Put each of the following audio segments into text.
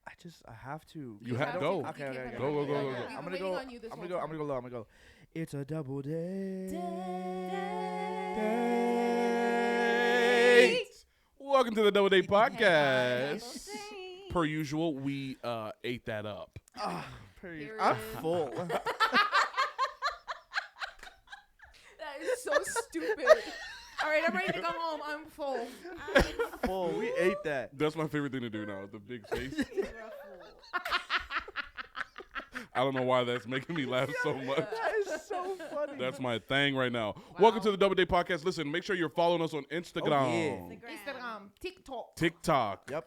I have to. You have go. Okay. Go. I'm gonna go. I'm gonna go low. I'm gonna go. It's a double date. Welcome to the Double Date Podcast. Per usual, we ate that up. I'm full. That is so stupid. All right, I'm ready to go home. I'm full. Full. We ate that. That's my favorite thing to do now. The big face. You're a fool. I don't know why that's making me laugh so much. That is so funny. That's my thing right now. Welcome to the Double Date Podcast. Listen, make sure you're following us on Instagram, Instagram, TikTok, Yep.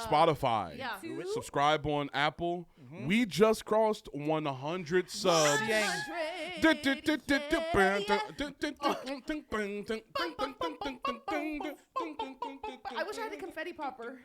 Spotify. Yeah. Subscribe on Apple. We just crossed 100 subs. I wish I had a confetti popper.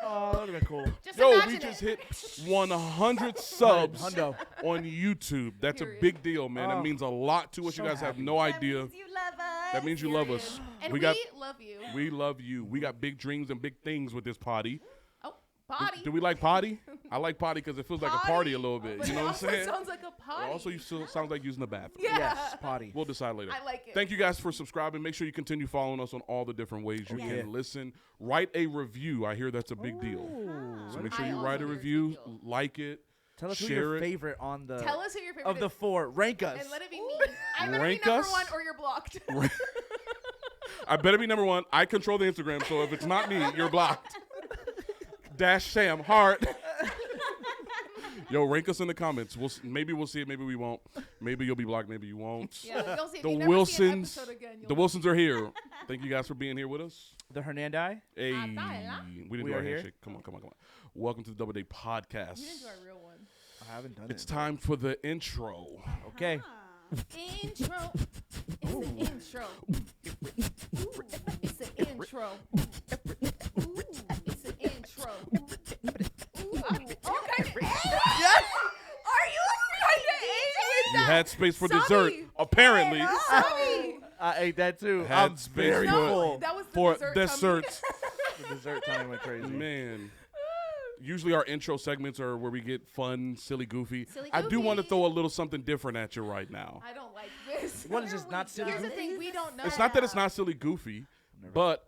Oh, that would have been cool. Just Yo, imagine we just it. hit 100 subs Hundo. on YouTube. That's Period. a big deal, man. That Oh, means a lot to us. so You guys have happy. no idea. You love us. That means you love us. And We we got love you. we love you. We got big dreams and big things with this potty. Oh, potty. Do we like potty? I like potty because it feels like a party a little bit. But You know it what I'm also saying? sounds like a potty. Also, you still sounds like using the bathroom. Yeah. Yes, potty. We'll decide later. I like it. Thank you guys for subscribing. Make sure you continue following us on all the different ways you yeah. can listen. Write a review. I hear that's a big deal. So make sure I you also write a hear it's a big review, deal. like it, Tell us who share your it. favorite on the Tell us who your favorite of the is, four. Rank us. and let it be me. I better Rank be number us. one or you're blocked. I better be number one. I control the Instagram, so if it's not me, you're blocked. _Sam Hart. Yo, rank us in the comments. Maybe we'll see it. Maybe we won't. Maybe you'll be blocked. Maybe you won't. Yeah, you'll see. If The you never see an Wilsons. episode again, The you'll Wilsons are here. Thank you guys for being here with us. The Hernandez. Hey, Tyler. we didn't We do our are here. handshake. Come on. Welcome to the Double Date Podcast. You didn't do our real one. I haven't done It's it. time for the intro. Okay. Intro. It's an intro. Ooh, it's an intro. Ooh, it's an intro. Ooh, okay. Yes. Are you kind of with You that? had space for Sorry. dessert, apparently. Sorry. I ate that too. Had I'm space very for- full. That was the For dessert. desserts. The dessert time went crazy. Man. Usually our intro segments are where we get fun, silly, goofy. Silly, I do want to goofy. throw a little something different at you right now. I don't like this. What is this, not silly Here's the goofy? thing, we don't know. It's not that it's not silly, goofy, but,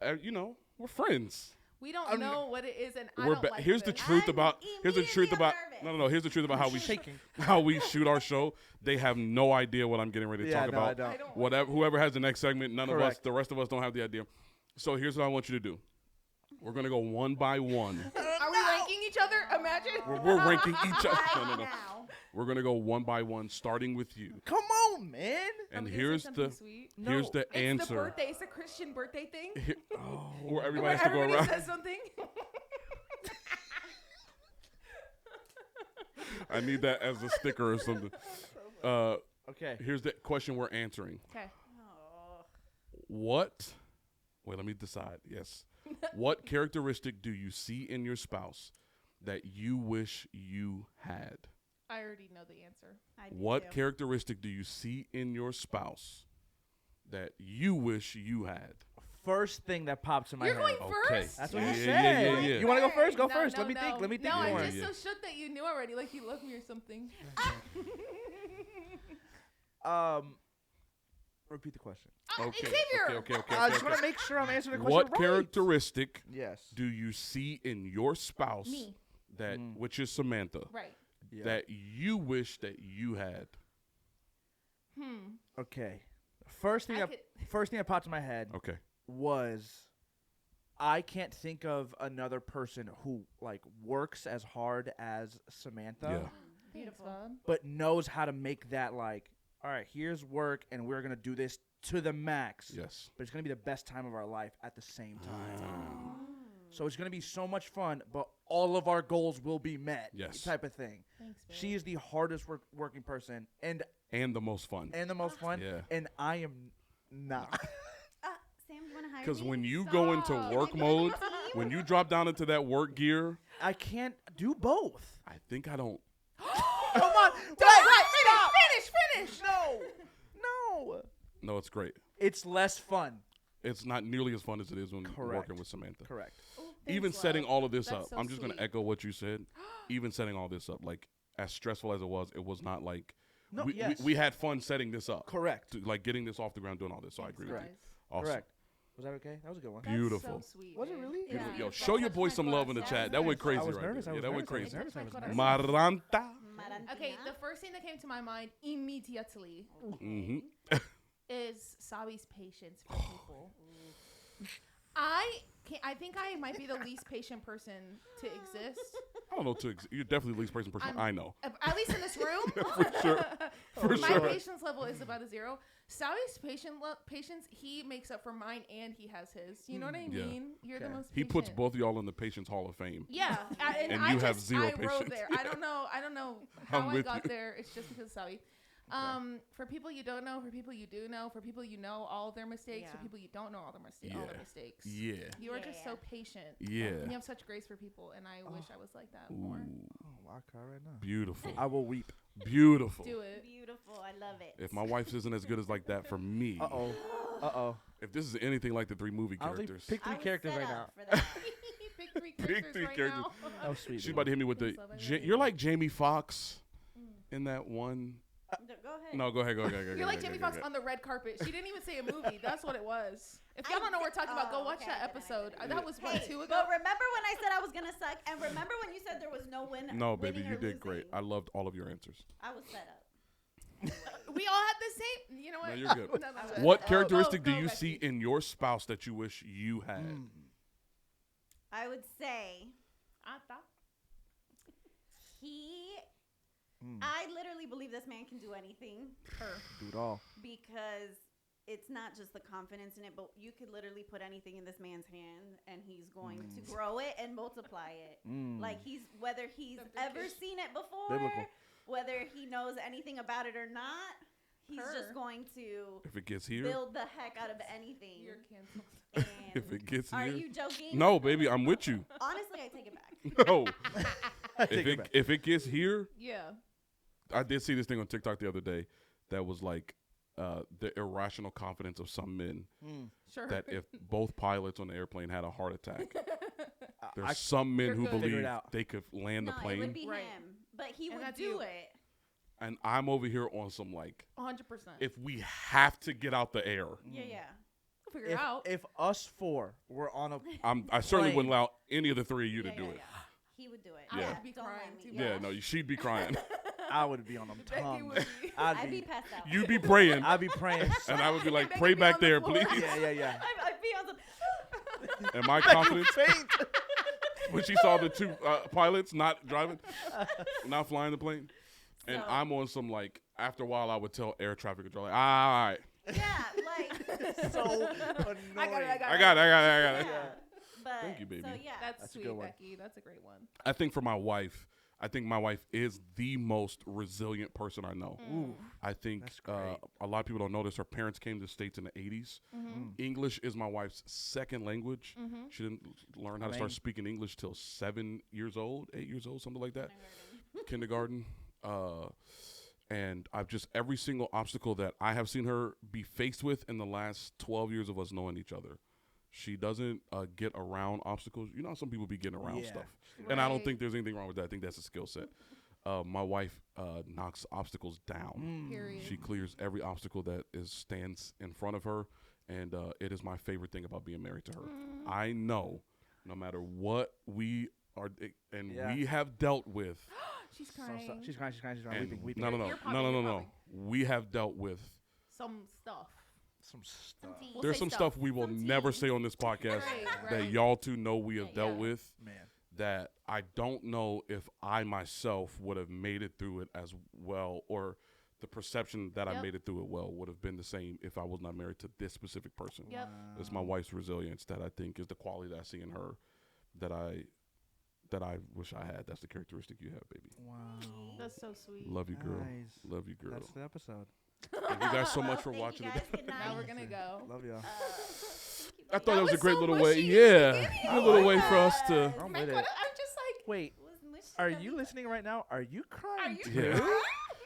we're friends. We don't know what it is, and I We're don't like here's the this. truth about here's the truth immediately about nervous. no here's the truth about how we Shaking. how we shoot our show. They have no idea what I'm getting ready to Yeah, talk no, I about. don't. I don't Whatever whoever has the next segment, none of us, Correct. the rest of us don't have the idea. So here's what I want you to do. We're gonna go one by one. Are we ranking each other? Imagine. We're ranking each other. No. Now. We're gonna go one by one, starting with you. Come on, man. And I'm gonna say here's something the sweet. here's No. the It's the answer. birthday. It's a Christian birthday thing. Where everybody Where has to go everybody around. says something. I need that as a sticker or something. Okay. Here's the question we're answering. Okay. What? Wait, let me decide. Yes. What characteristic do you see in your spouse that you wish you had? I already know the answer. I do What too. characteristic do you see in your spouse that you wish you had? First thing that pops in my You're head. going Okay. first. That's what Yeah, you yeah, said. yeah, yeah. You want to go first? Go No, first. no, Let me think. no. Let me think No, I'm more. just Yeah. so shook that you knew already. Like you love me or something. Repeat the question. Okay. Xavier. Okay. I just want to make sure I'm answering the question What right. characteristic Yes. do you see in your spouse Me. that which is Samantha Right. Yeah. that you wish that you had? Okay. First thing I that popped in my head Okay. was I can't think of another person who like works as hard as Samantha, Yeah. Beautiful. but knows how to make that like, all right, here's work, and we're gonna do this to the max. Yes. But it's gonna be the best time of our life at the same time. So it's gonna be so much fun, but all of our goals will be met. Yes. Type of thing. Thanks, babe. She is the hardest working person and And the most fun. the most fun. Yeah. And I am not. Sam, you want to hire Because me? when you go into Stop. work mode, when you drop down into that work gear, I can't do both. I think I don't. Come on. Finish. No. No, it's great. It's less fun. It's not nearly as fun as it is when Correct. working with Samantha. Correct. even Thanks, setting love. all of this That's up, so I'm just gonna sweet. echo what you said. Even setting all this up, like as stressful as it was not like No, we, yes. we had fun setting this up. Correct. Like getting this off the ground, doing all this. So I Thanks, agree with you. guys. Awesome. Correct. Was that okay? That was a good one. That's Beautiful. so sweet. Was it dude. really? Beautiful. Yeah. Yo, Don't show your touch boy my some love in the glass. chat. That was went nice. crazy I was right nervous. there. I was Yeah, that went nervous. crazy. I was nervous. I was Touch nervous. my Maranta. Okay, the first thing that came to my mind immediately Mm-hmm. is Sabi's patience for people. I think I might be the least patient person to exist. I don't know. You're definitely the least person I know. At least in this room. For sure. For My sure. patience level is about a 0. Sabi's patience, he makes up for mine and he has his. You know what I Yeah. mean? You're the Okay. most He patient. puts both of y'all in the Patience Hall of Fame. Yeah, and And I you have just, zero I rode patience. there. I don't know I'm how I with got you. there. It's just because of Sabi. For people you don't know, for people you do know, for people you know all of their mistakes, for Yeah. people you don't know all their mistakes, all their mistakes. Yeah. You are just Yeah. so patient. Yeah. And you have such grace for people, and I wish I was like that more. Ooh, Oh, I'll cry right now. beautiful. I will weep. Beautiful. Do it. Beautiful. I love it. If my wife isn't as good as like that for me, Uh-oh. Uh-oh. if this is anything like the 3 movie I only characters, pick 3 I was characters set right now. up for that. Pick 3 characters three right characters. now. That was sweet. she's about to hit me with the. Thanks, love, I love You're you. like Jamie Foxx in that one. Go ahead. No, go ahead. You're like Jamie Foxx on the red carpet. She didn't even say a movie. That's what it was. If y'all don't know what we're talking about, go watch that episode. That was what, 2 ago? But remember when I said I was gonna suck, and remember when you said there was no win? No, baby, winning you or did great. losing? I loved all of your answers. I was set up. We all had the same. You know what? No, you're good. No, no, no. What Oh, characteristic go, do you Becky. see in your spouse that you wish you had? I would say Ata. he. I literally believe this man can do anything Do it all. because it's not just the confidence in it, but you could literally put anything in this man's hand and he's going to grow it and multiply it. Like whether he's The ever biggest- seen it before, Biblical. whether he knows anything about it or not, he's Her. just going to If it gets here, build the heck out of anything. You're canceled. And if it gets are here, you joking? no, baby, I'm with you. Honestly, I take it back. No, Take it back. if it gets here, Yeah. I did see this thing on TikTok the other day that was like the irrational confidence of some men Sure. that if both pilots on the airplane had a heart attack, there's I- some men You're who good. Figure it believe out. they could land No, the it plane, would be Right. him, but he And would that's do you. it. and I'm over here on some like, 100%. if we have to get out the air, Yeah, yeah. We'll figure it out. If us 4 were on a I certainly Plane. wouldn't allow any of the 3 of you to Yeah, do yeah, it. yeah. He would do it. I Yeah. would be Don't crying mind me. too. Yeah, no, she'd be crying. I would be on them Becky tongue. would be. I'd be passed out. You'd be praying, I'd be praying. and I would be like, Becky pray be back on the there, floor. please. yeah. I'd be on the. And my confidence Faint. when she saw the 2 pilots not driving, not flying the plane, and So- I'm on some like. After a while, I would tell air traffic control, like, all right, Yeah, like. So annoying. I got it. I got it. Yeah. But, Thank you, baby. So yeah. That's, That's a sweet, good one. Becky. That's a great one. I think for my wife, I think my wife is the most resilient person I know. Ooh. I think That's great. a lot of people don't know this. Her parents came to the States in the 80s. English is my wife's second language. She didn't learn how to start Amazing. speaking English till 7 years old, 8 years old, something like that. Kindergarten. And I've just, every single obstacle that I have seen her be faced with in the last 12 years of us knowing each other, she doesn't get around obstacles. You know how some people be getting around Yeah. stuff. And I don't Right. think there's anything wrong with that. I think that's a skill set. My wife knocks obstacles down. Period. She clears every obstacle that stands in front of her, and it is my favorite thing about being married to her. I know, no matter what we are, and Yeah. we have dealt with, She's So, crying. she's crying. and Weeping. no, You're popping, you're popping. we have dealt with. Some stuff. Some stuff. We'll There's say some stuff we will Some never tea. say on this podcast Right, that right. y'all two know we have Yeah, dealt yeah. with. Man. That I don't know if I myself would have made it through it as well, or the perception that I Yep. made it through it well would have been the same if I was not married to this specific person. Yep. It's my wife's resilience that I think is the quality that I see in her that I wish I had. That's the characteristic you have, baby. Wow. That's so sweet. Love you, girl. Nice. Love you, girl. That's the episode. Thank you guys so much for Thank watching you today. guys. Good Now night. we're gonna go. Love y'all. I thought That that was a was great so little mushy way. in the Yeah, beginning. a little way for us to. I'm Like, with what- it. I'm just like, Wait, It was mushy are and you mushy. listening right now? Are you crying you too? Yeah.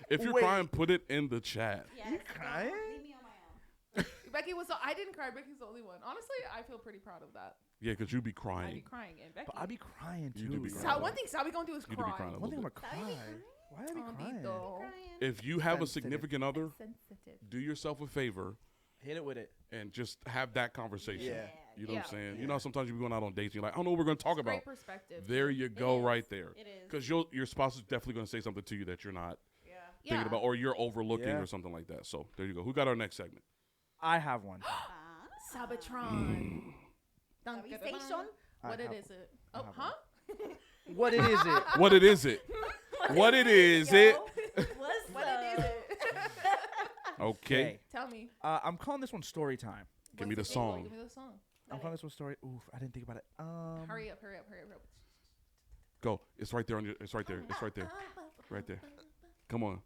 If you're Wait. crying, put it in the chat. Yes, You don't crying? leave me on my own. Becky was. I didn't cry. Becky's the only one. Honestly, I feel pretty proud of that. Yeah, because you be I'd be crying. crying. And Becky. But I be crying too. You do be yo. crying. One thing Sabi gonna do is You do be cry. crying a One thing I'm little gonna bit. Sabi be cry. crying? Why I be crying? Ondito. Crying. If you have a Sensitive. significant other, Sensitive. do yourself a favor Hit it with it. and just have that conversation. Yeah. You know what I'm Yeah. saying? Yeah. You know, sometimes you be going out on dates and you're like, I don't know what we're going to talk about. Great perspective. There you go, is. right there. It is. Because your spouse is definitely going to say something to you that you're not Yeah. thinking about, or you're overlooking Yeah. or something like that. So there you go. Who got our next segment? I have one. Sabatron. Dun, Sabi dun, dun, station? I What have is it? I Oh, have huh? What it is it? What it is it? What it is it? What's What it is it? Okay. Tell me. I'm calling this one story time. Give me What's the jingle? song. Give me the song. I'm calling this one story. Oof, I didn't think about it. Hurry up, hurry up, hurry up, hurry up. Go. It's right there on your. It's right there. It's right there. Right there. Come on.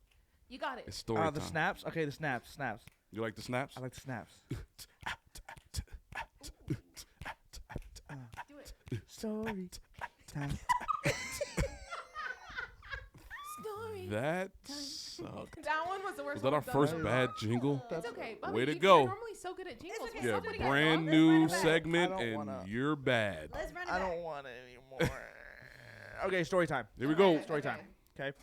You got it. It's story The time. snaps. Okay, the snaps. You like the snaps? I like the snaps. Do it. Story time. Story. That sucked. That one was the worst. Was that one our we've done first so bad far. jingle? It's okay. Bubba, Way to you're go. normally so good at jingles. okay. We're Yeah, so good at brand it. new Let's run it back. segment, I don't and wanna- you're bad. Let's run it I back. don't want it anymore. Okay, story time. Here we go. Okay. Story time. Okay.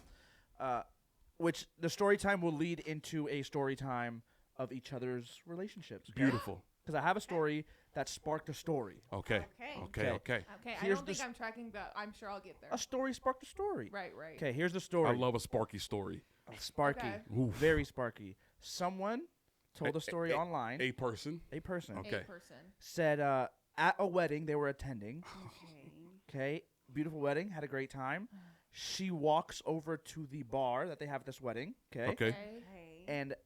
Which the story time will lead into a story time of each other's relationships. Beautiful. Because I have a story that sparked a story. Okay. Okay. Okay. Okay. Okay, I Here's don't the think I'm tracking that. I'm sure I'll get there. A story sparked a story. Right, right. Okay, here's the story. I love a Sparky story. Sparky. Okay. Oof. Very sparky. Someone told a story online. A person. A person Okay. A person. said at a wedding they were attending. Okay. Okay, beautiful wedding, had a great time. She walks over to the bar that they have at this wedding. Okay. Okay. Okay. And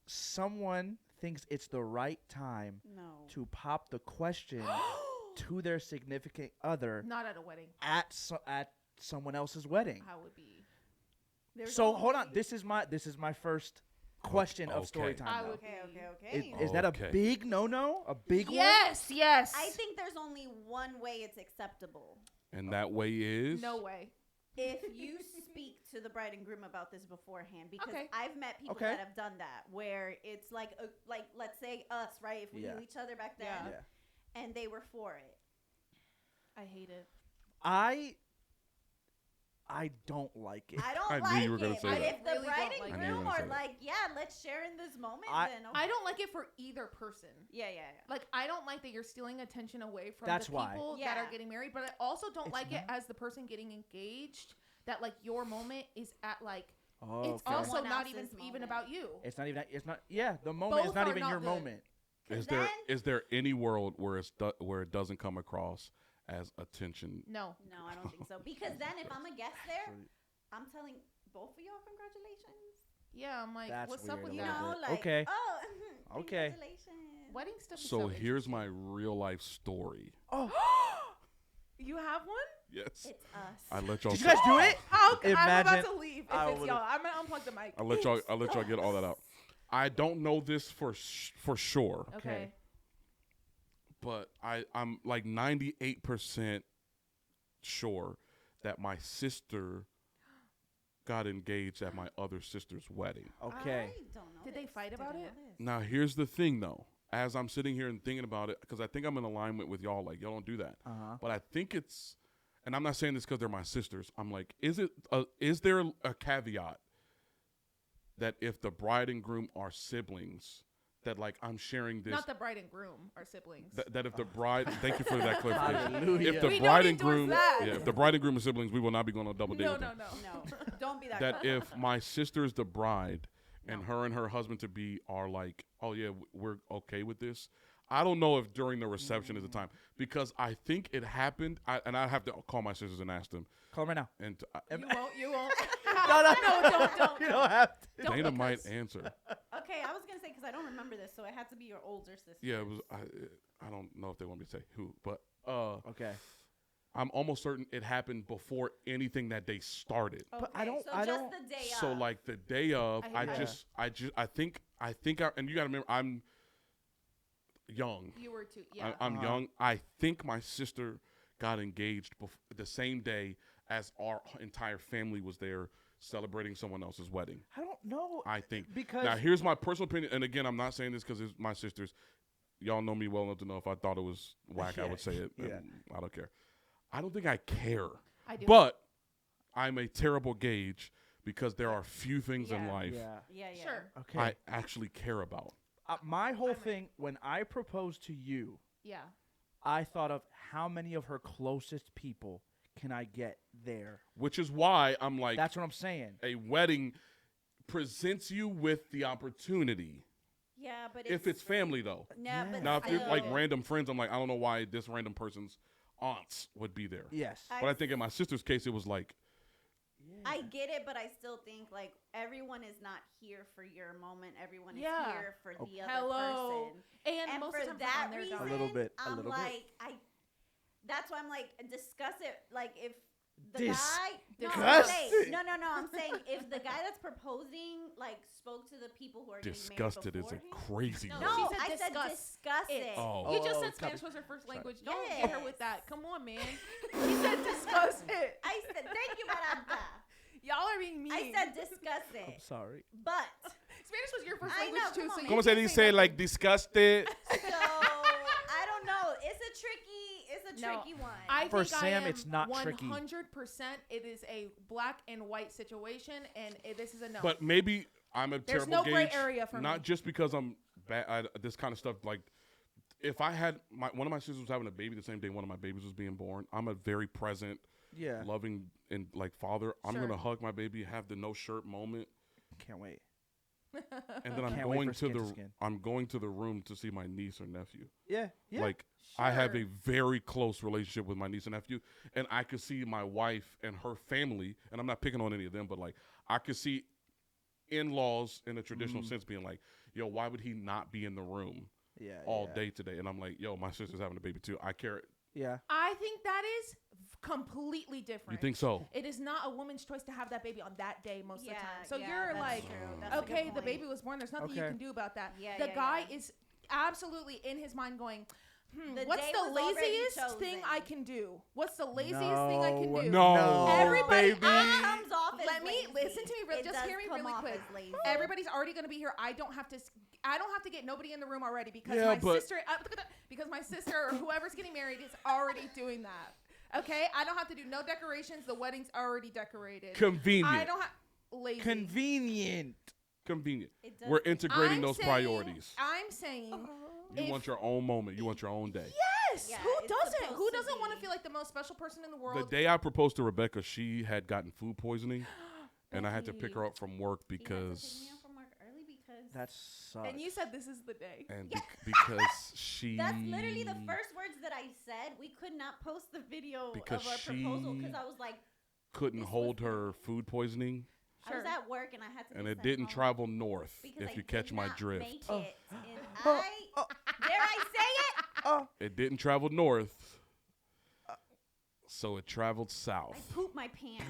someone thinks it's the right time No. to pop the question to their significant other Not at a wedding. at someone else's wedding. How would be? There's So only- hold on, this is my first question of Okay. story I time. though. would Okay. be. Okay. Okay. Is that a Okay. big no-no? A big Yes, yes. I think there's only one way it's acceptable. And that way is. No way. If you speak to the bride and groom about this beforehand, because Okay. I've met people Okay. that have done that, where it's like let's say us, right? If we Yeah. knew each other back then, Yeah. one? Yeah. and they were for it. I hate it. I don't like it. I don't I knew like you were gonna it. say But that. if the Really bride don't and like it. I knew you were groom gonna are say that. like, yeah, let's share in this moment, I- then okay. I don't like it for either person. Yeah. Like, I don't like that you're stealing attention away from That's the why. people that Yeah. are getting married, but I also don't It's like it not- as the person getting engaged, that, like, your moment is at, like, Oh, it's okay. also Someone not else's even moment. about you. It's not even. It's not. Yeah, the moment is Both not are even not your good. moment. Is then- there any world where where it doesn't come across as attention? No. No, I don't think so. Because then if I'm a guest there, I'm telling both of y'all congratulations. Yeah, I'm like, That's what's up weird with a You little that? know, bit. like Okay. oh, Okay. congratulations. Wedding stuff is So so here's interesting. my real life story. Oh, You have one? Yes. It's us. I let y'all. did you guys do it? How? I'm Imagine- about to leave if I it's would've- y'all. I'm going to unplug the mic. I'll let y'all get all that out. I don't know this for sure, Okay. but I'm like 98% sure that my sister got engaged at my other sister's wedding. Okay. I don't know. Did they this. fight about Didn't it? know this. Now here's the thing though. As I'm sitting here and thinking about it, because I think I'm in alignment with y'all, like y'all don't do that. But I think it's, and I'm not saying this because they're my sisters. I'm like, is there a caveat that if the bride and groom are siblings, that like I'm sharing this, Not the bride and groom are siblings. that if the bride, thank you for that clarification. Hallelujah. If the We bride don't and endorse groom, that. yeah, if the bride and groom are siblings, we will not be going on a double date no, with no, them. no. No, don't be that. That girl. if my sister's the bride and No. her and her husband to be are like, oh yeah, we're okay with this. I don't know if during the reception is the time because I think it happened. And I have to call my sisters and ask them. Call them right now. And You won't. You won't. No, no, don't. You don't have to. Don't Dana because- might answer. Okay, I was gonna say because I don't remember this, so it had to be your older sister. Yeah, it was. I don't know if they want me to say who, but Okay. I'm almost certain it happened before anything that day started. But I Okay, don't- So I just don't- the day So of. like the day of, I hate that. I think, and you got to remember, I'm young. You were too. Yeah. I'm young. I think my sister got engaged the same day as our entire family was there celebrating someone else's wedding. I don't know. I think. Because Now, here's my personal opinion, and again, I'm not saying this because it's my sister's. y'all know me well enough to know if I thought it was whack, I would say it. Yeah. And I don't care. I don't think I care. I do. But I'm a terrible gauge because there are few things in Yeah. life Yeah. Sure. Okay. I actually care about. My whole I'm thing, when I proposed to you, Yeah. I thought of how many of her closest people can I get there. Which is why I'm like, That's what I'm saying. a wedding presents you with the opportunity. Yeah, but If it's family, though. yeah, but Now, if you're still. like random friends, I'm like, I don't know why this random person's aunts would be there. Yes. But I think in my sister's case, it was like, I get it, but I still think like everyone is not here for your moment. Everyone is Yeah. here for the other Hello. person. And, And most for of the time that on their reason, dime. A little bit, a I'm little bit. like, that's why I'm like, discuss it. Like if the Dis- guy, no, discuss I'm saying, it. no, I'm saying if the guy that's proposing like spoke to the people who are disgusted getting is married a crazy No, word. No, she said I said discuss discuss it. Oh. You just Oh, said copy. Spanish was her first Sorry. language. Don't get her with Yes. that. Come on, man. She said discuss it. I said thank you, Maranta. Y'all are being mean. I said discuss I'm it, sorry. but Spanish was your first I language know, too. come So on, you Como man. se can't dice, say like, nothing. disgusted? so I don't know. It's a No, tricky one. I For think Sam, I am it's not tricky. 100%. It is a black and white situation, and this is a no. But maybe I'm a There's terrible no gray gauge. area for not me. just because I'm bad. This kind of stuff, like, if I had one of my sisters was having a baby the same day one of my babies was being born, I'm a very present, Yeah. loving, and like father. I'm Sure. gonna hug my baby, have the no shirt moment, Can't wait. and then I'm Can't wait going for to skin to the skin. I'm going to the room to see my niece or nephew. Yeah. Yeah. Like, I have a Sure. very close relationship with my niece and nephew, and I could see my wife and her family, and I'm not picking on any of them, but like I could see in-laws in a traditional sense being like, yo, why would he not be in the room yeah. all yeah. day today? And I'm like, yo, my sister's having a baby too. I care. Yeah. I think that is completely different. You think so? It is not a woman's choice to have that baby on that day most of the time. So yeah, you're that's like, true. That's a good okay, the point. baby was born. There's nothing you Okay. can do about that. Yeah, the yeah, guy yeah. is absolutely in his mind going, The what's day the was already laziest thing I chosen. can do? What's the laziest thing I can do? No, Everybody- baby. It comes off as Let me lazy. listen to me. It Just does hear me come really off quick. as lazy. Everybody's already going to be here. I don't have to get nobody in the room already because Yeah, my but- sister because my sister or whoever's getting married is already doing that. Okay, I don't have to do no decorations. The wedding's already decorated. Convenient. I don't have lazy. Convenient. Convenient. It does We're make- integrating I'm those saying- priorities. I'm saying You if- want your own moment. You want your own day. yes. Yeah, Who it's doesn't? supposed Who to doesn't want to be. feel like the most special person in the The world? day I proposed to Rebecca, she had gotten food poisoning, and I had to pick her Becky. up from work You had to pick because me up from work early because That sucks. And you said this is the day. and Yeah. because she that's literally the first words that I said. We could not post the video Because of our proposal she- because I was like, couldn't this was hold the her day. food poisoning, I was Sure. at work and I had to. and be it sent didn't home travel north. because If I you did catch my not drift, Make Oh. it, and Oh. I dare I say it? Oh. it didn't travel north, so it traveled I south. pooped my pants.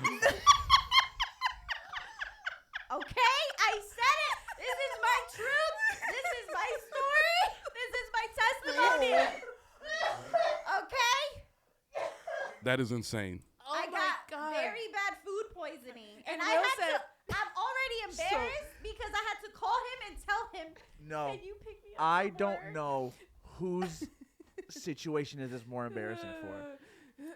Okay, I said it. This is my truth. This is my story. This is my testimony. Okay, That is insane. Oh I my got God. very bad food poisoning, And and I Will had said- to. I'm already embarrassed because I had to call him and tell him, No. "Can you pick me up?" I from don't work?" know whose situation is this more embarrassing for.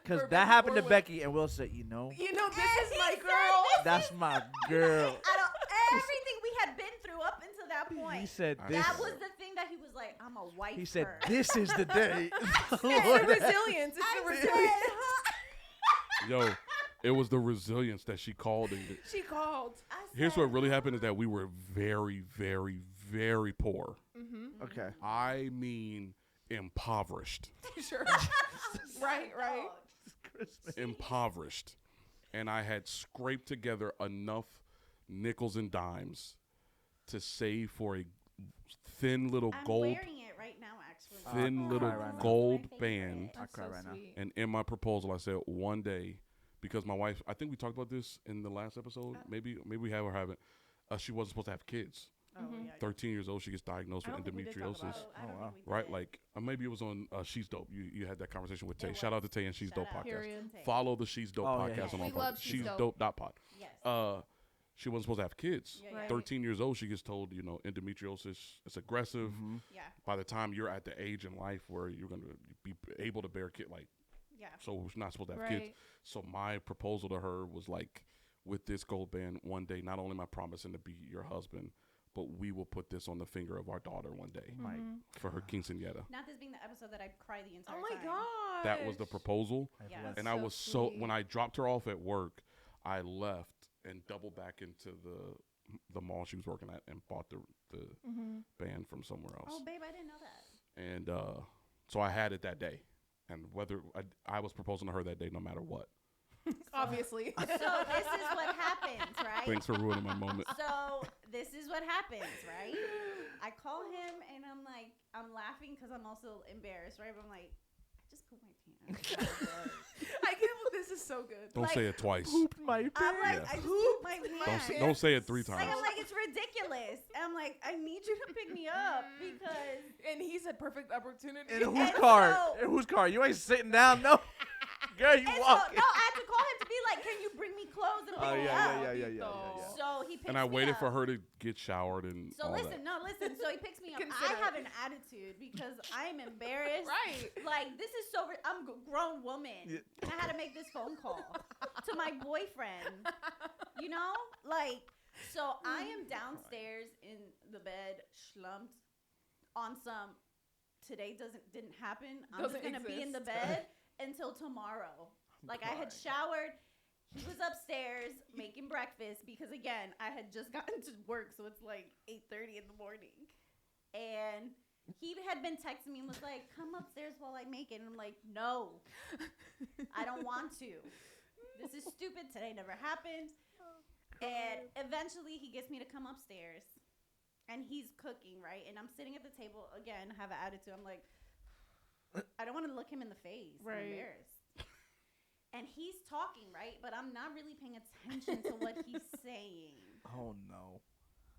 Because For that Becky happened or to Will. Becky, and Will said, you know, You know, this And is he my said girl. this that's my girl. Out of everything we had been through up until that point, He said I this. that was the thing that he was like, "I'm a wife." He said, first." this is the day. It's the Lord, resilience. It's I the said, resilience. Yo, it was the resilience that she called. And She called. I here's said, what really happened is that we were very, very, very poor. Mm-hmm. Okay. I mean, impoverished. Sure. right. "Oh, Impoverished. And I had scraped together enough nickels and dimes to save for a thin little I'm gold wearing it right now, actually. thin I'll little cry right now. gold That's my band. favorite. I cry right now. And in my proposal, I said one day, because my wife, I think we talked about this in the last episode. Maybe we have or haven't. She wasn't supposed to have kids. Oh, yeah. 13 years old, she gets diagnosed I with don't think we did talk endometriosis. about it. I don't Oh, wow. think we Right, did. like maybe it was on She's Dope. You had that conversation with Tay. It Shout out to was. Tay and She's Shout Dope out. podcast. Period. Tay. Follow the She's Dope Oh, yeah, podcast yeah. on all We love podcasts. She's She's Dope. Dope. Pod. Yes. she wasn't supposed to have kids. Yeah, Right. 13 years old, she gets told, endometriosis, it's aggressive. Mm-hmm. Yeah. By the time you're at the age in life where you're going to be able to bear a kid, like, Yeah. so we're not supposed to have kids. Right. So my proposal to her was like, with this gold band, one day, not only am I promising to be your husband, but we will put this on the finger of our daughter one day My for her quinceañera. Not this being the episode that I cry the entire Oh my time. god. That was the proposal. Yeah. And I was sweet. when I dropped her off at work, I left and doubled back into the mall she was working at and bought the band from somewhere else. Oh, babe, I didn't know that. And so I had it that day. And whether I was proposing to her that day, no matter what. Obviously. So this is what happens, right? Thanks for ruining my moment. So this is what happens, right? I call him and I'm like, I'm laughing because I'm also embarrassed, right? But I'm like, I just pooped my pants. I can't believe this is so good. Don't Like, say it twice. Pooped my I'm pants. like, Yeah. I just pooped my pants. Don't say it 3 times. Like, I'm like, it's ridiculous. And I'm like, I need you to pick me up because And he said perfect opportunity. In whose And car? so- In whose car? You ain't sitting down, no. Girl, you and so, walking. no, I had to call him to be like, can you bring me clothes and pick Oh me yeah, up? yeah. So he picks And I me waited up. for her to get showered and So all listen, that. So he picks me up. Consider. I have an attitude because I'm embarrassed. Right. Like this is so. I'm a grown woman, Yeah. and I had to make this phone call to my boyfriend. You know, like so I am downstairs in the bed, slumped on some. Today didn't happen. I'm Doesn't just gonna be in the exist. bed until tomorrow. Like I had showered. He was upstairs making breakfast because again I had just gotten to work, so it's like 8:30 in the morning, and he had been texting me and was like, "Come upstairs while I make it." And I'm like, "No, I don't want to. This is stupid. Today never happened." And eventually he gets me to come upstairs, and he's cooking, right? And I'm sitting at the table again, have an attitude. I'm like, I don't want to look him in the face. Right. I'm embarrassed. And he's talking, right? But I'm not really paying attention to what he's saying. Oh no.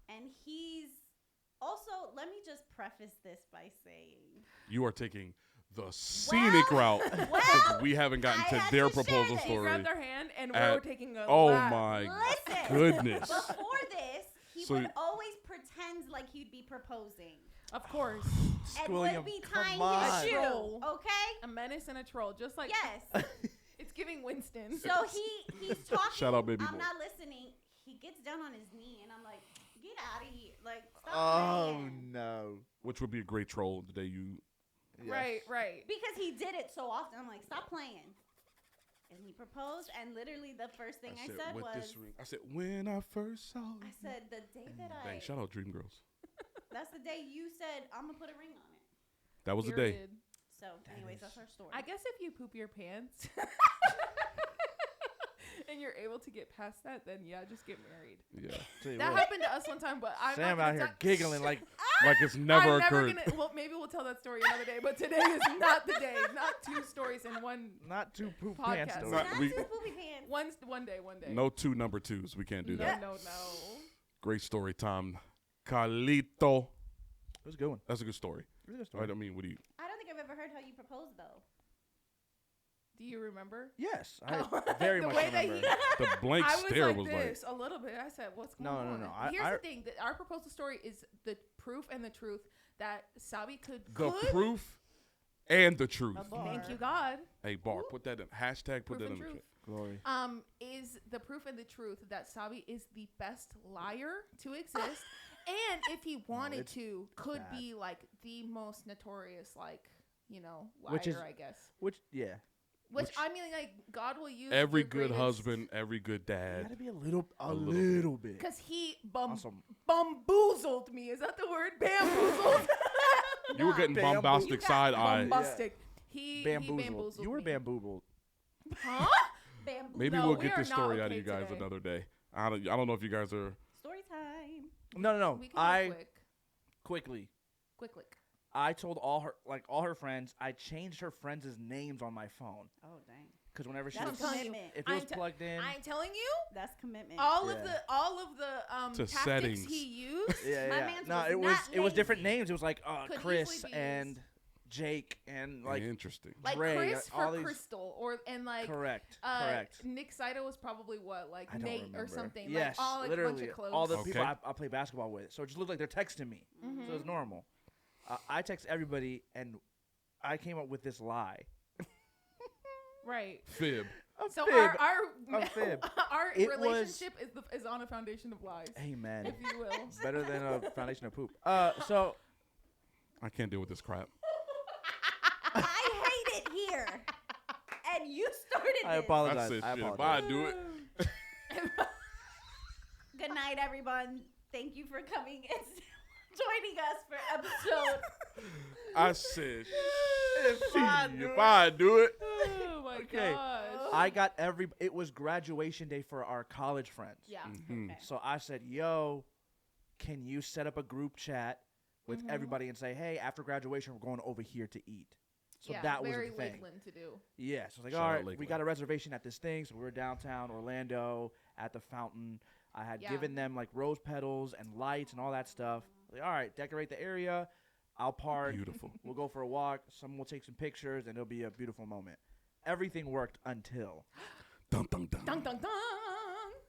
And he's also, let me just preface this by saying, You are taking the scenic route. well, We haven't gotten I to had their to share proposal this. He story. grabbed our hand and At- we're taking a Oh lap. my listen, goodness. before this, he So- would always pretend like he'd be proposing. Of course. And William, would be come tying on. his shoe, Troll. okay? A menace and a troll. Just like Yes. it's giving Winston. So he's talking. Shout out, baby I'm boy. not listening. He gets down on his knee, and I'm like, get out of here. Like, stop Oh playing. no. Which would be a great troll the day you. Right, right. Because he did it so often. I'm like, stop playing. And he proposed, and literally the first thing I said with was, this ring. I said, when I first saw you. I said, the day that I, Dang, shout out Dream Girls. that's the day you said, I'm going to put a ring on it. That was the day. Period. So, anyways, that's our story. I guess if you poop your pants and you're able to get past that, then yeah, just get married. Yeah. Tell you That what, happened to us one time, but I'm Sam not out gonna here giggling like Like it's never I'm occurred. Never gonna, well, maybe we'll tell that story another day, but today is not the day. Not 2 stories in one. not two poop Podcast. pants stories. Not- Not we- two poopy pants. One day. No 2 number 2s. We can't do No, that. no. Great story time. Carlito. It was a good one. That's a good story. It was a good I story. don't mean, what do you. I don't think I've ever heard how you proposed, though. Do you remember? Yes, I Oh, very the much way that remember. The blank I was stare like was this a little bit. I said, "What's going No, on?" no. Here's I- the thing: that our proposal story is the proof and the truth that Sabi could. the proof and the truth. Thank you, God. Hey, Bar, put that in. Hashtag put Proof that and in the truth. chat. Glory. Is the proof and the truth that Sabi is the best liar to exist, and if he wanted it's to, could bad. be like the most notorious, like liar, Which is- I guess. Which yeah, Which which- I mean, like God will use Every good husband, every good you dad. gotta be a little little bit. because he Awesome. bamboozled me. Is that the word? Bamboozled. You were getting Bamboo- bombastic You got side eye. Bombastic. He Bamboozled. bamboozled You were me. bamboozled. Huh? Bamboo. Maybe No, we'll we get are this not story out of okay you guys today. another day. I don't know if you guys are. Story time. No. We can I go quick. quickly. Quick. I told all her friends. I changed her friends' names on my phone Oh, dang. because whenever she That's was, telling you, commitment. if it was I'm t- plugged in, I'm telling you, That's commitment. all Yeah. of the To tactics settings. he used. yeah. My man's No, was it was not it was lazy. different names. It was like Could Chris easily be and Jake and like Interesting. Like Dre, Chris all for these- Crystal, and like correct. Nick Saito was probably what, like I don't Nate remember. or something. Yes, like, all like a literally bunch of clothes. all the Okay. people I play basketball with. So it just looked like they're texting me. So it's normal. I text everybody, and I came up with this lie. Right. Fib. A So fib. our A fib. our It was- relationship is on a foundation of lies, Amen. if you will. Better than a foundation of poop. So I can't deal with this crap. I hate it here. And you started I this. apologize. I said I shit. If apologize. I do it, Good night, everyone. Thank you for coming and joining us for episode. I said If I shit. do If it. I do it, Oh my Okay. gosh. I got it was graduation day for our college friends. Yeah. Mhm. Okay. So I said, yo, can you set up a group chat with everybody and say, hey, after graduation, we're going over here to eat. So Yeah, that was very the thing. Lakeland to do. Yeah, so I was like, Shout all out right, we Lakeland. got a reservation at this thing. So we were downtown Orlando at the fountain. I had Yeah. given them like rose petals and lights and all that stuff. Like, all right, decorate the area. I'll park. beautiful. We'll go for a walk. Someone will take some pictures, and it'll be a beautiful moment. Everything worked until Dun, dun, dun. Dun dun dun.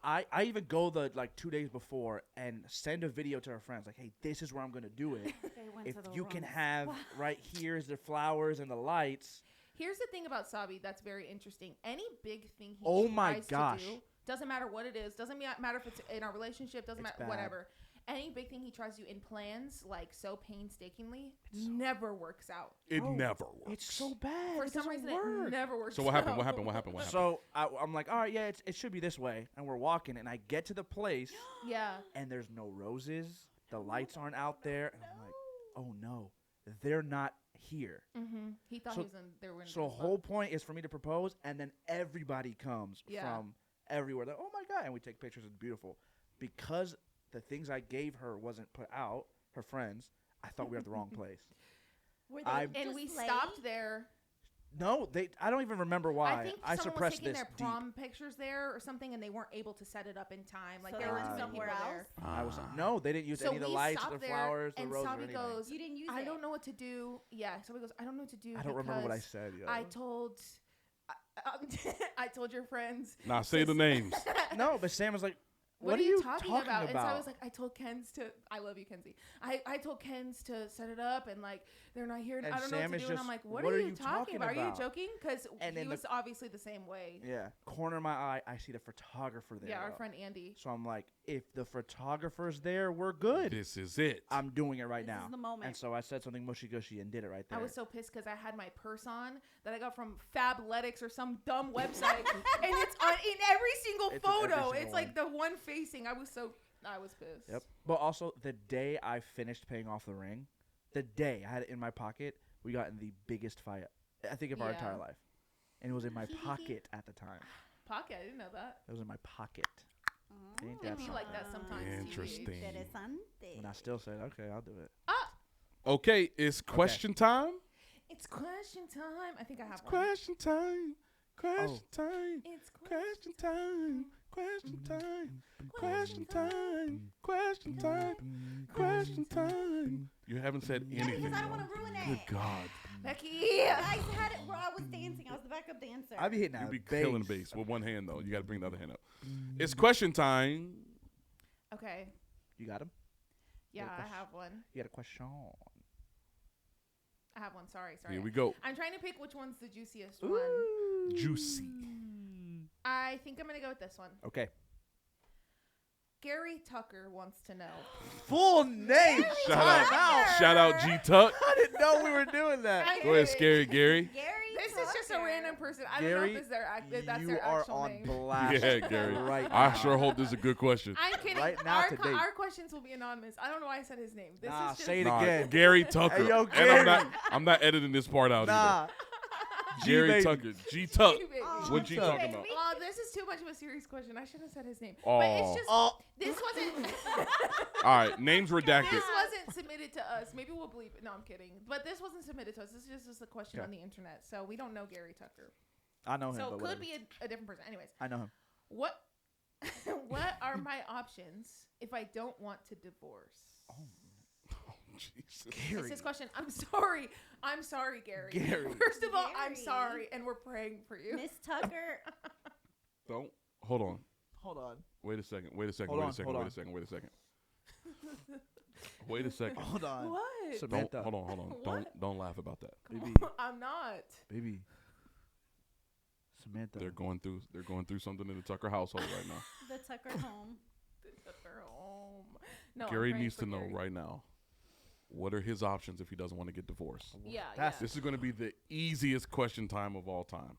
I even go the like 2 days before and send a video to our friends like, hey, this is where I'm gonna do it. They went If to the you can wrong have spot. right here's the flowers and the lights. Here's the thing about Sabi that's very interesting. Any big thing he Oh my tries gosh. to do, doesn't matter what it is, doesn't matter if it's in our relationship, doesn't It's matter bad. whatever. Any big thing he tries to do in plans, like so painstakingly, never works out. It Bro, never works. It's so bad. For It some doesn't reason, work. it never works. So what happened? out. What happened? What happened? What happened? So I'm like, all right, yeah, it should be this way, and we're walking, and I get to the place, Yeah. and there's no roses, the lights aren't out there, and I'm like, oh no, they're not here. Mm-hmm. He thought So- he was in. They were in. So a whole point is for me to propose, and then everybody comes Yeah. from everywhere. Like, oh my god, and we take pictures. It's beautiful. Because the things I gave her wasn't put out, her friends, I thought we were at the wrong place. Were I- And just we late? stopped there. No, I don't even remember why. I think I someone was suppressed taking this their deep. prom pictures there or something, and they weren't able to set it up in time. Like So there they were went too many somewhere people else? there. I was no, they didn't use So any of the we lights, stopped the there, flowers, the and roses, or Sabi anything. goes, You didn't use I it. don't know what to do. Yeah, Sabi goes, I don't know what to do. I don't remember what I because said. Yo. I told, I told your friends. Nah, say the names. No, but Sam was like, What are you talking about? And so I was like, I told Ken's to. I love you, Kenzie. I told Ken's to set it up, and like they're not here. And And I don't know Sam what to is do. And just, I'm like, "What what are are you you talking talking about? Are you about?" joking? Because And he then was obviously the same way. yeah, corner of my eye, I see the photographer there. Yeah, our though. friend Andy. So I'm like, if the photographer's there, we're good. This is it. I'm doing it right This now. is the moment. And so I said something mushy gushy and did it right there. I was so pissed because I had my purse on that I got from Fabletics or some dumb website, and it's on in every single It's in every photo. single It's like the one facing. I was pissed. Yep. But also the day I finished paying off the ring, the day I had it in my pocket, we got in the biggest fight I think of our Yeah. entire life, and it was in my pocket at the time. Pocket. I didn't know that. It was in my pocket. Ain't It that be like that sometimes. Interesting. Interesante. And I still said, okay, I'll do it. Okay, it's question time. It's question time. I think I have one. Question time. Question Oh. time. It's Question time. Question time. Question time. Question time. Question time. You haven't said Yeah, anything. because I don't want to ruin it. Good God. Becky. I had it where I was dancing. I was the backup dancer. I'd be hitting You that be bass. killing bass with one hand though. You got to bring the other hand up. It's question time. Okay. You got him? Yeah, Good I question. have one. You got a question? I have one. Sorry. Here we go. I'm trying to pick which one's the juiciest one. Ooh. Juicy. I think I'm gonna go with this one. Okay. Gary Tucker wants to know. Full name. Shout Time out. out. Shout out G Tuck. I didn't know we were doing that. Go ahead, Scary Gary. Gary. This is just a Tucker. random person. I don't know Gary, if that's you their are actual on name. blast. Yeah, Gary. Right I now. sure hope this is a good question. I'm kidding. Right now, our, today. our questions will be anonymous. I don't know why I said his name. This Nah, is just say it Nah, again. Gary Tucker. Hey, yo, And Gary. I'm not editing this part out Nah. either. Gary Tucker. G Tuck. Baby. What you Tuck. talking about? Oh, this is too much of a serious question. I shouldn't have said his name. Oh. But it's just Oh. this wasn't All right, names redacted. this wasn't submitted to us. Maybe we'll bleep it. No, I'm kidding. But this wasn't submitted to us. This is just a question Okay. on the internet. So we don't know Gary Tucker. I know him. So but it could whatever. be a different person. Anyways, I know him. what what are my options if I don't want to divorce? Jesus. Gary. It's his question. I'm sorry. I'm sorry, Gary. Gary. First of all, I'm Gary. sorry, and we're praying for you. Miss Tucker. Don't. Hold on. Hold on. Wait a second. Wait a second. Hold Wait on, a second. hold Wait on. a second. Wait a second. Wait a second. Hold on. What? Samantha. Hold on. Hold on. What? Don't laugh about that. Baby. I'm not. Baby. Samantha. They're going through something in the Tucker household right now. The Tucker home. Her home. No, I'm Gary praying needs for to know Gary. right now, what are his options if he doesn't want to get divorced? Yeah, That's- yeah. This is going to be the easiest question time of all time.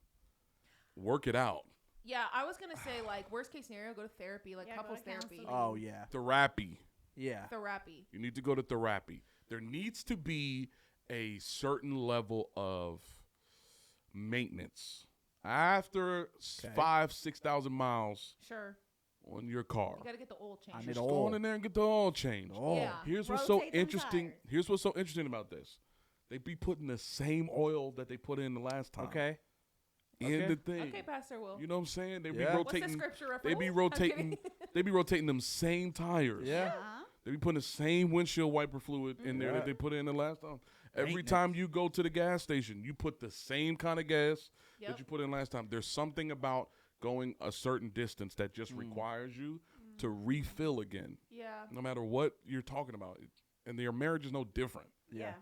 Work it out. Yeah, I was gonna say like worst case scenario, go to therapy, like Yeah, go couples to therapy. counseling. Oh, yeah. Therapy. Yeah. Therapy. You need to go to therapy. There needs to be a certain level of maintenance after Okay. 5,000-6,000 miles Sure. on your car. You gotta get the oil change. I need Just oil. go on in there and get the oil changed. Oh. Yeah. Here's what's so Rotate them interesting. tires. Here's what's so interesting about this. They be putting the same oil that they put in the last time. Okay. In Okay. the thing. Okay, Pastor Will. You know what I'm saying? They be Yeah. What's the rotating. scripture reference? They be I'm rotating. kidding. They be rotating them same tires. Yeah. They be putting the same windshield wiper fluid in there Yeah. that they put in the last time. Every Maintenance. time you go to the gas station, you put the same kind of gas Yep. that you put in last time. There's something about going a certain distance that just requires you to refill again, Yeah. no matter what you're talking about. And your marriage is no different. Yeah.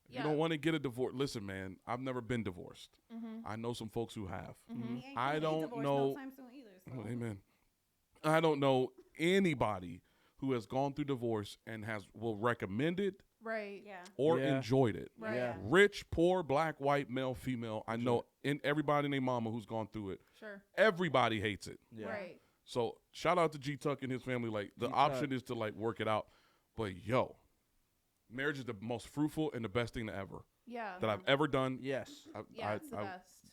If you don't want to get a divorce, listen, man, I've never been divorced. Mm-hmm. I know some folks who have. He ain't I gonna get don't divorced know- No time soon either, so. Oh, amen. I don't know anybody who has gone through divorce and will recommend it Right. Yeah. or Yeah. enjoyed it. Right. Yeah. Rich, poor, black, white, male, female. I know everybody and their mama who's gone through it. Sure. Everybody hates it. Yeah. Right. So shout out to G Tuck and his family. Like the G-Tuck. option is to like work it out. But yo, marriage is the most fruitful and the best thing ever Yeah. that I've ever done. Yes. Yeah, it's the best.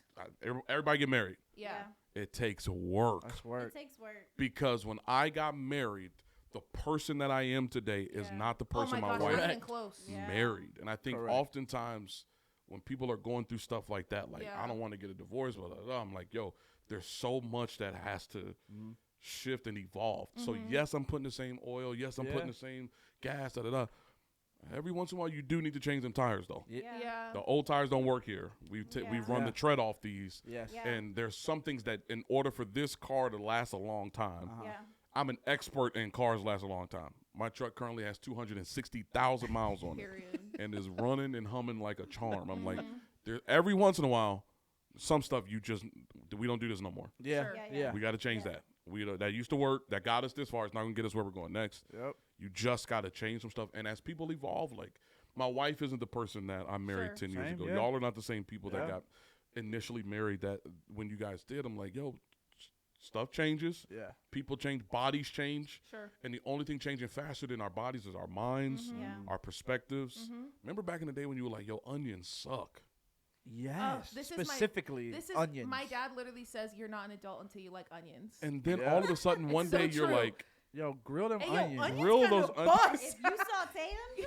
Everybody get married. Yeah. It takes work. That's It work. takes work. Because when I got married, the person that I am today is Yeah. not the Oh person my my gosh, not wife even close. Yeah. married. And I think Correct. oftentimes when people are going through stuff like that, like Yeah. I don't want to get a divorce, but I'm like, yo, there's so much that has to shift and evolve. So yes, I'm putting the same oil. Yes, I'm Yeah. putting the same gas. Da da da. Every once in a while, you do need to change them tires, though. Yeah. Yeah. The old tires don't work here. We Yeah. run Yeah. the tread off these, Yes. Yeah. and there's some things that in order for this car to last a long time. Uh-huh. Yeah. I'm an expert in cars last a long time. My truck currently has 260,000 miles on it Period. and is running and humming like a charm. I'm like, there, every once in a while, some stuff we don't do this no more. Yeah. Sure. Yeah, Yeah. yeah. We got to change that. That used to work. That got us this far. It's not going to get us where we're going next. Yep. You just got to change some stuff. And as people evolve, like my wife isn't the person that I married Sure. 10 years Same, ago. yeah. Y'all are not the same people that Yeah. got initially married that when you guys did. I'm like, yo, stuff changes. Yeah. People change. Bodies change. Sure. And the only thing changing faster than our bodies is our minds, Yeah. our perspectives. Mm-hmm. Remember back in the day when you were like, yo, onions suck. Yes. this is my- Specifically, This is onions. my dad literally says you're not an adult until you like onions. And then Yeah. all of a sudden, one It's so day you're true. like, Yo, grill them Hey, yo, onions. onions Grill kinda those onions. bust. If you saute them,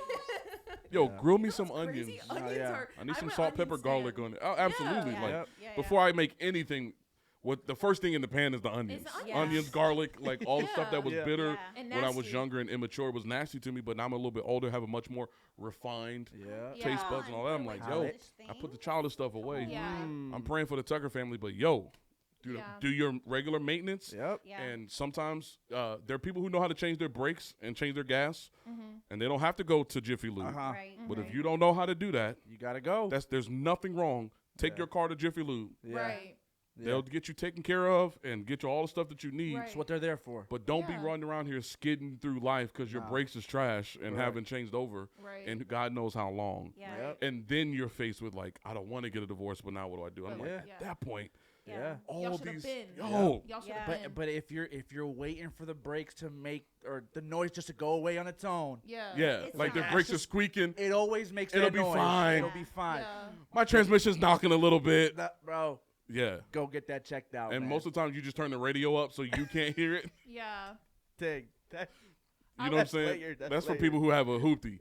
yo, Yeah. grill me some Crazy. onions. Onions yeah. are. I need I'm some an salt, onion pepper, garlic stan. on it. Oh, absolutely. Yeah. Like Yep. yeah, before I make anything, what the first thing in the pan is the onions. the onions. Onions, garlic, like all the stuff that was Yeah. bitter Yeah. And when I was nasty. younger and immature was nasty to me. But now I'm a little bit older, have a much more refined Yeah. Yeah. taste buds and all that. I'm like, yo, Palate. I put the childish stuff away. Yeah. Mm. I'm praying for the Tucker family, but yo, Yeah. do your regular maintenance. Yep. Yeah. And sometimes there are people who know how to change their brakes and change their gas, Mm-hmm. and they don't have to go to Jiffy Lube. Uh-huh. Right. But Right. if you don't know how to do that, You gotta go. there's nothing wrong. Take Yeah. your car to Jiffy Lube. yeah. Right. Yeah. They'll get you taken care of and get you all the stuff that you need. Right. That's what they're there for. But don't be Yeah. running around here skidding through life because your Nah. brakes is trash and Right. haven't changed over, Right. and God knows how long. Yeah. Yep. And then you're faced with like, I don't want to get a divorce, but now what do I do? I'm But like, yeah. at that point, Yeah. all Y'all should've these, been. yo, Y'all should Yeah. have been. But if you're waiting for the brakes to make or the noise just to go away on its own, Yeah. yeah, It's like the not. brakes are squeaking. it always makes It'll that be noise. fine. It'll be fine. Yeah. My transmission's knocking a little bit. Bro, Yeah. go get that checked out. And man. most of the time, you just turn the radio up so you can't hear it. Yeah. Dang, that, You know what I'm That's saying? layered, that's That's for layered. people who have a hoopty.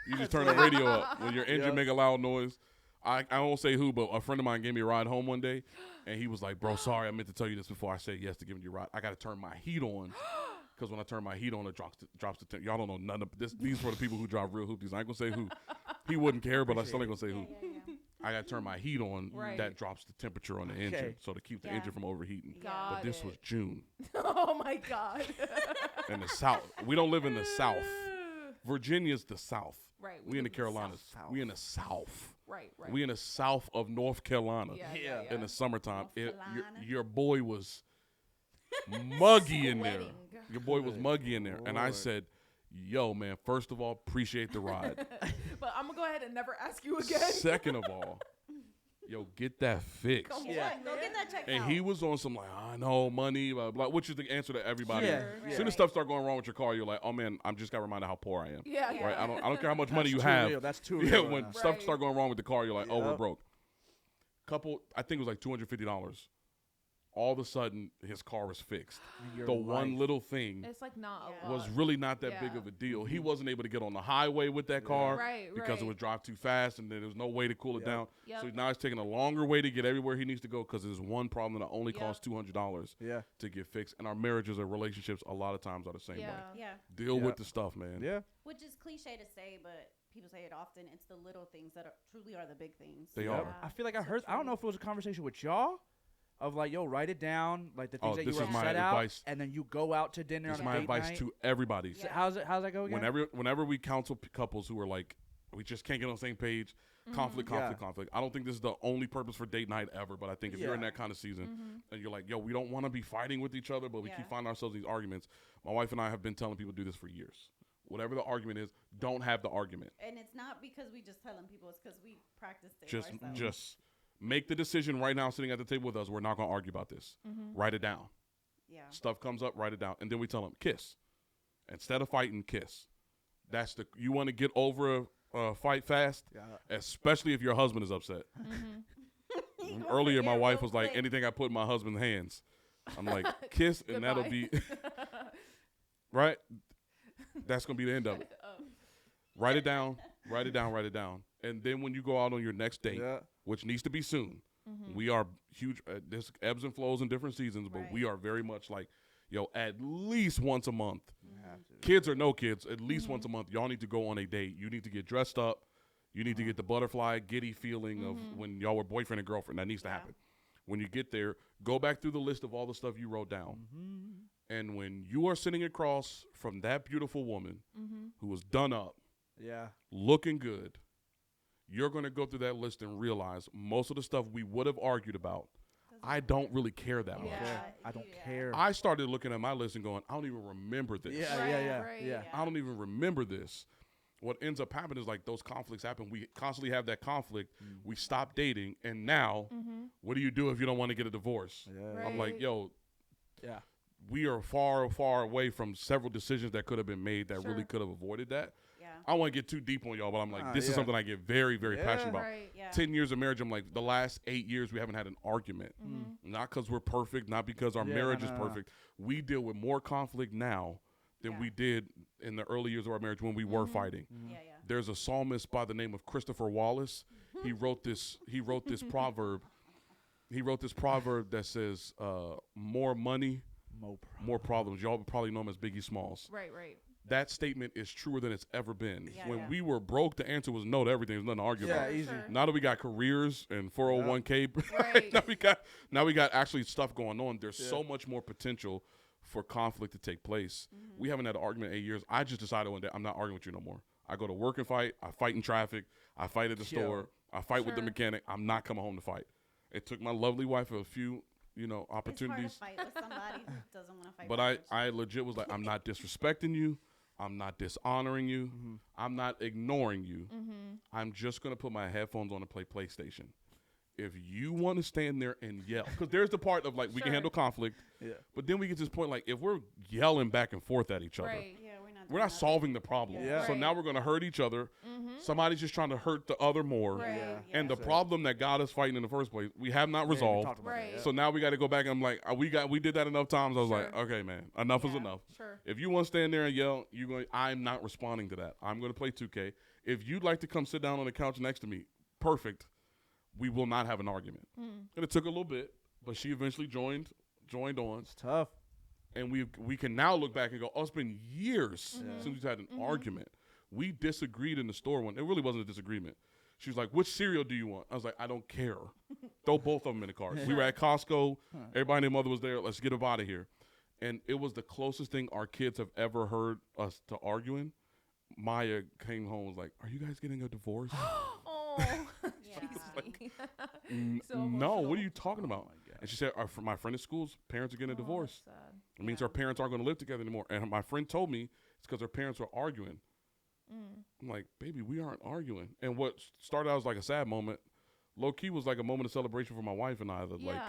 You just turn the radio up when your engine Yep. make a loud noise. I won't say who, but a friend of mine gave me a ride home one day, and he was like, "Bro, sorry, I meant to tell you this before I said yes to giving you a ride. I got to turn my heat on because when I turn my heat on, it drops the temp. Y'all don't know none of this. These for the people who drive real hoopties. I ain't gonna say who. He wouldn't care, but I still ain't gonna say who. I gotta turn my heat on. Right. That drops the temperature on the engine, so to keep the engine from overheating. Got But this it. was June Oh my God. in the South. We don't live in the South. Virginia's the South. Right. We in the live Carolinas. South. We in the South. Right. We in the South of North Carolina. Yeah. In the summertime. North Your, Carolina. your boy was muggy in there. Sweating. Your boy was muggy in there. And I Lord. said, yo, man, first of all, appreciate the ride. But I'm gonna go ahead and never ask you again. Second of all, yo, get that fixed. Come Yeah, on, go man. get that checked And out. he was on some like, I know, money, blah, blah, which is the answer to everybody. Yeah. As soon as stuff start going wrong with your car, you're like, oh man, I'm just got reminded how poor I am. Yeah. Right? I don't care how much money That's you too have. real. That's too Yeah, real. when right now. stuff Right. start going wrong with the car, you're like, oh, we're Yep. broke. I think it was like $250. All of a sudden, his car was fixed. Your The one life. little thing It's like not Yeah. a lot. was really not that big Yeah. of a deal. He wasn't able to get on the highway with that car Right. because it would drive too fast, and there was no way to cool it Yep. down. Yep. So now he's taking a longer way to get everywhere he needs to go because there's one problem that only Yep. costs $200 Yeah. to get fixed. And our marriages or relationships a lot of times are the same way. Yeah. Deal Yeah. with the stuff, man. Yeah. Which is cliche to say, but people say it often. It's the little things that truly are the big things. They Yep. are. I feel like I So heard. I don't true. know if it was a conversation with y'all, of like, yo, write it down, like the things Oh, that you this were is my upset out, advice. and then you go out to dinner It's on a my date advice night. to everybody. So how's that go again? Whenever we counsel couples who are like, we just can't get on the same page, conflict. Yeah. I don't think this is the only purpose for date night ever, but I think if you're in Yeah. that kind of season and you're like, yo, we don't want to be fighting with each other, but we Yeah. keep finding ourselves in these arguments. My wife and I have been telling people to do this for years. Whatever the argument is, don't have the argument. And it's not because we just telling people; it's because we practiced it Just ourselves. just make the decision right now, sitting at the table with us. We're not going to argue about this. Write it down. Yeah. Stuff comes up, write it down, and then we tell them kiss. Instead of fighting, kiss. That's the you want to get over a fight fast, Yeah. especially if your husband is upset. You gonna Earlier, my forget wife real was like, quick. anything I put in my husband's hands, I'm like, kiss, and that'll Goodbye. be right. That's gonna be the end of it. Write it down, write it down, write it down, and then when you go out on your next date, Yeah. which needs to be soon, we are huge. There's ebbs and flows in different seasons, but we Right. are very much like, yo, at least once a month. You have to. Kids or no kids, at least once a month, y'all need to go on a date. You need to get dressed up. You need to get the butterfly, giddy feeling of when y'all were boyfriend and girlfriend. That needs to happen. When you get there, go back through the list of all the stuff you wrote down. And when you are sitting across from that beautiful woman who was done up, Yeah. looking good, you're going to go through that list and realize most of the stuff we would have argued about, I don't really care that much. Yeah. I don't care. I started looking at my list and going, I don't even remember this. Yeah. Right, Yeah. Yeah. right, Yeah. I don't even remember this. What ends up happening is like those conflicts happen. We constantly have that conflict. We stop dating, and now, what do you do if you don't want to get a divorce? Yeah. I'm like, Right. yo, Yeah. we are far, far away from several decisions that could have been made that Sure. really could have avoided that. Yeah. I don't want to get too deep on y'all, but I'm like, this is yeah. something I get very, very Yeah. passionate about. Right. Yeah. 10 years of marriage, I'm like, the last 8 years, we haven't had an argument. Not because we're perfect, not because our Yeah, marriage no, is no, no. perfect. We deal with more conflict now than Yeah. we did in the early years of our marriage when we were fighting. Yeah. There's a psalmist by the name of Christopher Wallace. He wrote this proverb. He wrote this proverb that says, more money, more problems. Y'all probably know him as Biggie Smalls. Right. Right. That statement is truer than it's ever been. Yeah, when yeah. we were broke, the answer was no to everything. There's nothing to argue Yeah. about. Easy. Sure. Now that we got careers and 401k, Right. now we got actually stuff going on. There's so much more potential for conflict to take place. We haven't had an argument in 8 years. I just decided one day I'm not arguing with you no more. I go to work and fight. I fight in traffic. I fight at the Chill. store. I fight with the Sure. mechanic. I'm not coming home to fight. It took my lovely wife a few, opportunities. It's hard to fight with somebody who doesn't want to fight. But back with you. I legit was like, I'm not disrespecting you. I'm not dishonoring you. I'm not ignoring you. I'm just going to put my headphones on and play PlayStation. If you want to stand there and yell, because there's the part of like, we can Sure. handle conflict, Yeah. but then we get to this point, like, if we're yelling back and forth at each other, Right. Yeah, we're not. we're doing not nothing. solving the problem. Yeah. So Right. now we're going to hurt each other. Somebody's just trying to hurt the other more. Right. Yeah. And the So- problem that got us fighting in the first place, we have not Yeah, we resolved. talked about that, Right. yeah. So now we got to go back and I'm like, we did that enough times. I was like, Sure. okay, man, enough is Yeah. enough. Sure. If you want to stand there and yell, I'm not responding to that. I'm going to play 2K. If you'd like to come sit down on the couch next to me, perfect. We will not have an argument. And it took a little bit, but she eventually joined on. It's tough. and we can now look back and go, oh, it's been years since we've had an argument. We disagreed in the store when it really wasn't a disagreement. She was like, which cereal do you want? I was like, I don't care. Throw both of them in the cart. We were at Costco. Everybody and their mother was there. Let's get them out of here. And it was the closest thing our kids have ever heard us to arguing. Maya came home and was like, are you guys getting a divorce? Oh, Yeah. So no, emotional. what are you talking about? And she said, my friend at school's parents are getting a divorce. It means our parents aren't going to live together anymore. And my friend told me it's because her parents were arguing. I'm like, baby, we aren't arguing. And what started out as like a sad moment, low key was like a moment of celebration for my wife and I. That like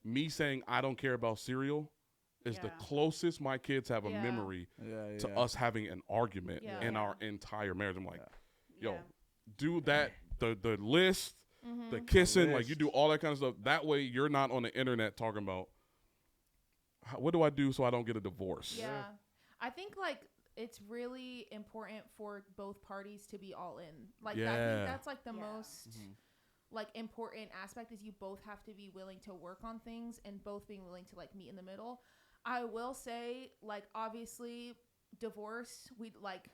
me saying I don't care about cereal is the closest my kids have a memory to us having an argument in our entire marriage. I'm like, yo, do that, the list, the kissing, like you do all that kind of stuff. That way you're not on the internet talking about what do I do so I don't get a divorce. Yeah. I think like it's really important for both parties to be all in. Like I think that's like the most like important aspect is you both have to be willing to work on things and both being willing to like meet in the middle. I will say like obviously divorce, we like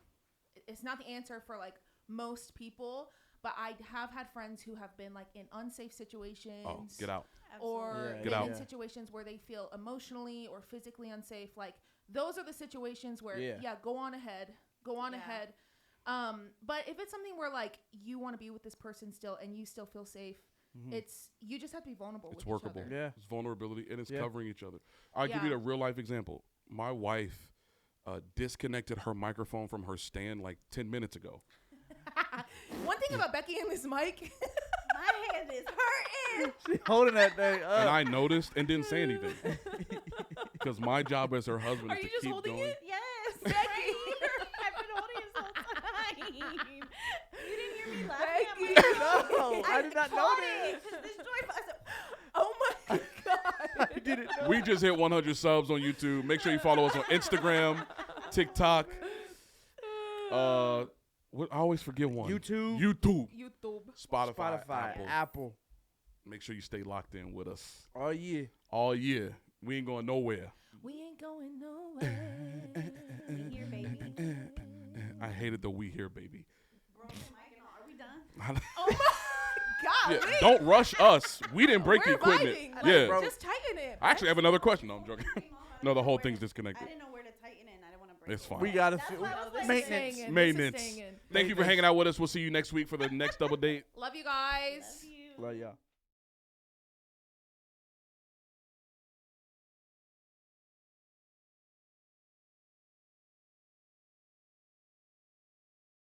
it's not the answer for like most people, but I have had friends who have been like in unsafe situations. Oh, get out. Or Get out. in situations where they feel emotionally or physically unsafe. Like those are the situations where go on ahead. But if it's something where like you want to be with this person still and you still feel safe, it's you just have to be vulnerable. It's with workable. Each other. Yeah, it's vulnerability and it's covering each other. I'll give you a real life example. My wife disconnected her microphone from her stand like 10 minutes ago. One thing about Becky and this mic, My hand is hurting. She holding that thing up. And I noticed and didn't say anything. Because my job as her husband are is you to just keep holding going. it? Yes, Becky. I've been holding it so time. You didn't hear me laughing at my Becky, no, I did not know caught that. it 'cause this joy. I said, Oh my god! I didn't know. We just hit 100 subs on YouTube. Make sure you follow us on Instagram, TikTok. What I always forget one. YouTube. YouTube. Spotify. Apple. Apple. Make sure you stay locked in with us Oh yeah. all year. We ain't going nowhere. We ain't going nowhere. we here, baby. I hated the we here, baby. Broken mic and all. Are we done? Oh my god! Yeah, don't rush us. We didn't break the We're equipment. vibing. Like, Yeah. just tighten it. I actually have another question. No, I'm joking. Came off. I No, the didn't know whole where thing's to- disconnected. I didn't know where to tighten it. I didn't want to break It's it. fine. We gotta That's fit. why I was like, Maintenance. Staying in. Maintenance. This is staying in. Thank you for hanging out with us. We'll see you next week for the next double date. Love you guys. Love you. Love y'all.